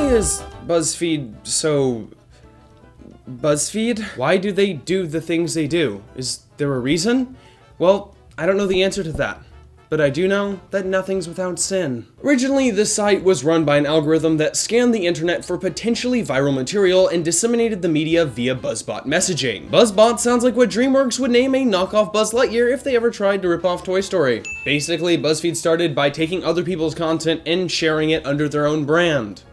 is BuzzFeed so... BuzzFeed? Why do they do the things they do? Is there a reason? Well, I don't know the answer to that, but I do know that nothing's without sin. Originally, this site was run by an algorithm that scanned the internet for potentially viral material and disseminated the media via BuzzBot messaging. BuzzBot sounds like what DreamWorks would name a knockoff Buzz Lightyear if they ever tried to rip off Toy Story. Basically, BuzzFeed started by taking other people's content and sharing it under their own brand.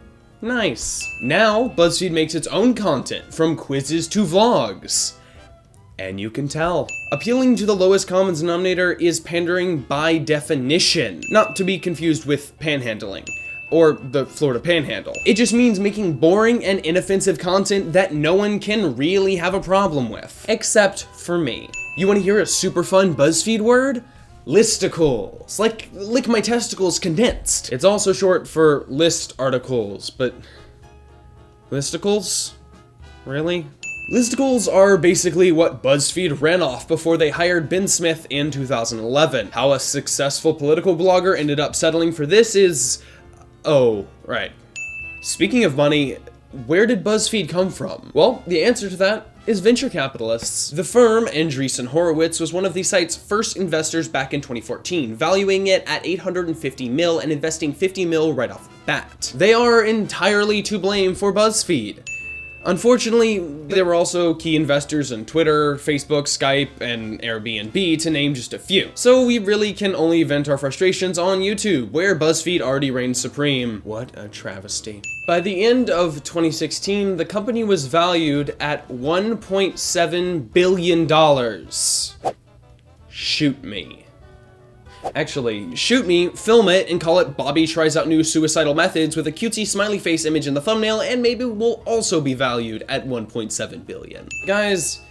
Nice. Now, BuzzFeed makes its own content, from quizzes to vlogs. And you can tell. Appealing to the lowest common denominator is pandering by definition, not to be confused with panhandling, or the Florida Panhandle. It just means making boring and inoffensive content that no one can really have a problem with, except for me. You want to hear a super fun BuzzFeed word? Listicles. Like lick my testicles condensed. It's also short for list articles, but listicles? Really? Listicles are basically what BuzzFeed ran off before they hired Ben Smith in 2011. How a successful political blogger ended up settling for this is... oh, right. Speaking of money, where did BuzzFeed come from? Well, the answer to that is venture capitalists. The firm, Andreessen Horowitz, was one of the site's first investors back in 2014, valuing it at $850 mil and investing $50 mil right off the bat. They are entirely to blame for BuzzFeed. Unfortunately, there were also key investors in Twitter, Facebook, Skype, and Airbnb, to name just a few. So we really can only vent our frustrations on YouTube, where BuzzFeed already reigns supreme. What a travesty. By the end of 2016, the company was valued at $1.7 billion. Shoot me. Actually, shoot me, film it, and call it Bobby Tries Out New Suicidal Methods with a cutesy smiley face image in the thumbnail, and maybe we'll also be valued at 1.7 billion. Guys,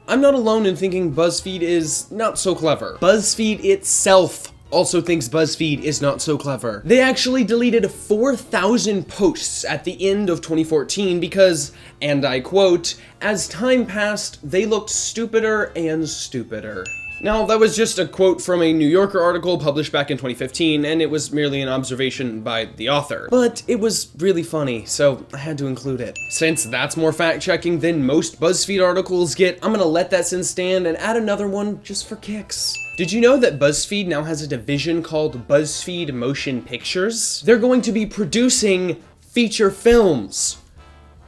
I'm not alone in thinking BuzzFeed is not so clever. BuzzFeed itself also thinks BuzzFeed is not so clever. They actually deleted 4,000 posts at the end of 2014 because, and I quote, "as time passed, they looked stupider and stupider." Now, that was just a quote from a New Yorker article published back in 2015, and it was merely an observation by the author. But it was really funny, so I had to include it. Since that's more fact-checking than most BuzzFeed articles get, I'm gonna let that sin stand and add another one just for kicks. Did you know that BuzzFeed now has a division called BuzzFeed Motion Pictures? They're going to be producing feature films.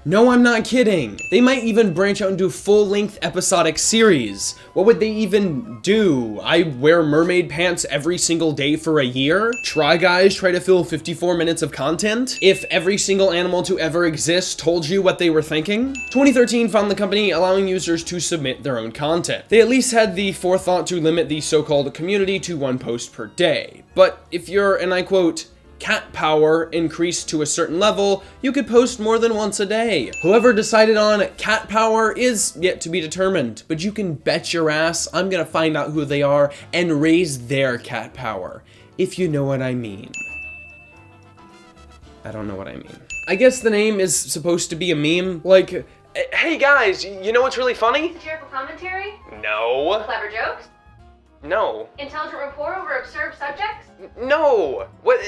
No, I'm not kidding. They might even branch out and do full-length episodic series. What would they even do? I wear mermaid pants every single day for a year? Try Guys try to fill 54 minutes of content? If every single animal to ever exist told you what they were thinking? 2013 found the company allowing users to submit their own content. They at least had the forethought to limit the so-called community to 1 post per day. But if you're, and I quote, cat power increased to a certain level, you could post more than once a day. Whoever decided on cat power is yet to be determined, but you can bet your ass I'm gonna find out who they are and raise their cat power, if you know what I mean. I don't know what I mean. I guess the name is supposed to be a meme, like, hey guys, you know what's really funny? Satirical commentary? No. Clever jokes? No. Intelligent rapport over absurd subjects? No! What?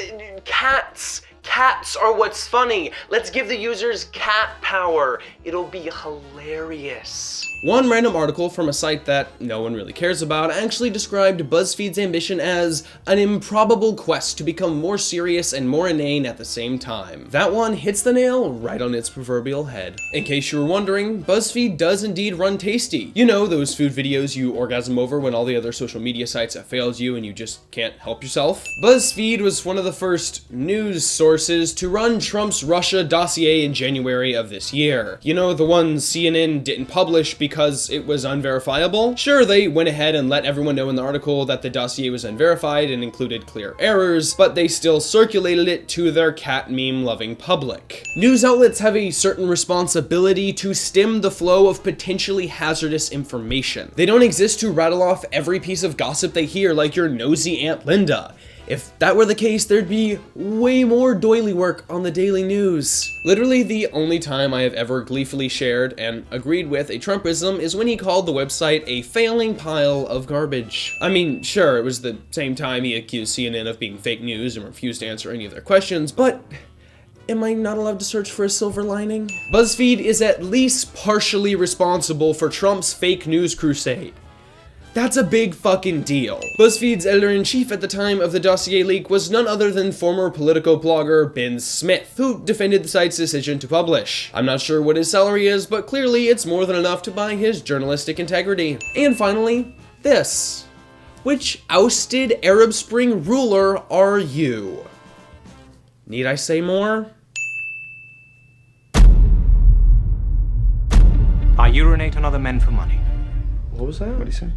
Cats! Cats are what's funny! Let's give the users cat power! It'll be hilarious. One random article from a site that no one really cares about actually described BuzzFeed's ambition as an improbable quest to become more serious and more inane at the same time. That one hits the nail right on its proverbial head. In case you were wondering, BuzzFeed does indeed run Tasty. You know, those food videos you orgasm over when all the other social media sites have failed you and you just can't help yourself? BuzzFeed was one of the first news sources to run Trump's Russia dossier in January of this year. You know, the one CNN didn't publish because it was unverifiable? Sure, they went ahead and let everyone know in the article that the dossier was unverified and included clear errors, but they still circulated it to their cat meme-loving public. News outlets have a certain responsibility to stem the flow of potentially hazardous information. They don't exist to rattle off every piece of gossip they hear like your nosy Aunt Linda. If that were the case, there'd be way more doily work on the daily news. Literally the only time I have ever gleefully shared and agreed with a Trumpism is when he called the website a failing pile of garbage. I mean, sure, it was the same time he accused CNN of being fake news and refused to answer any of their questions, but Am I not allowed to search for a silver lining? Buzzfeed is at least partially responsible for Trump's fake news crusade. That's a big fucking deal. BuzzFeed's editor-in-chief at the time of the dossier leak was none other than former Politico blogger Ben Smith, who defended the site's decision to publish. I'm not sure what his salary is, but clearly it's more than enough to buy his journalistic integrity. And finally, this. Which ousted Arab Spring ruler are you? Need I say more? I urinate on other men for money. What was that? What do you say?